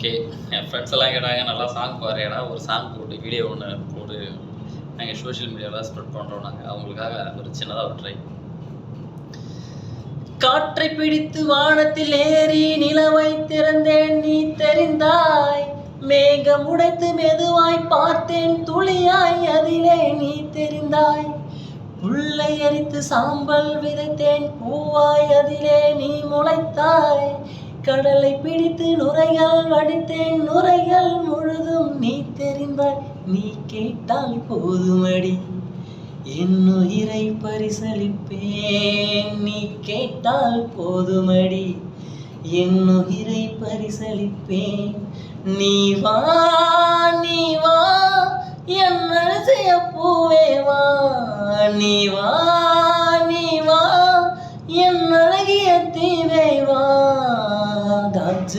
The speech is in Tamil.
ஓகே. என் ஃப்ரெண்ட்ஸ் எல்லாம் கேட்டாங்க, "நல்லா சாங் பாடுறியாடா, ஒரு சாங் போடு, வீடியோ ஒண்ணு போடு." நாங்க சோஷியல் மீடியால ஸ்ப்ரெட் பண்றோம் நாங்க. அவங்களுக்காக ஒரு சின்னதா ஒரு ட்ரை. காற்றை பிடித்து வானத்தில் ஏறி நிலவை திறந்தேன் நீ தெரிந்தாய். மேகம் உடைத்து மெதுவாய் பார்த்தேன் துளியாய் அதிலே நீ தெரிந்தாய். புல்லை எரித்து சாம்பல் விதைத்தேன் பூவாய் அதிலே நீ முளைத்தாய். கடலை பிடித்து நுரைகள் வடித்தேன் நுரைகள் முழுதும் நீ தெரிந்தாய். நீ கேட்டால் போதுமடி என் உயிரை பரிசளிப்பேன். நீ கேட்டால் போதுமடி என் உயிரை பரிசளிப்பேன். நீ வா நீ வா என் அழகிய பூவே வா. நீ வா நீ வா என் அழகிய தீவே வா.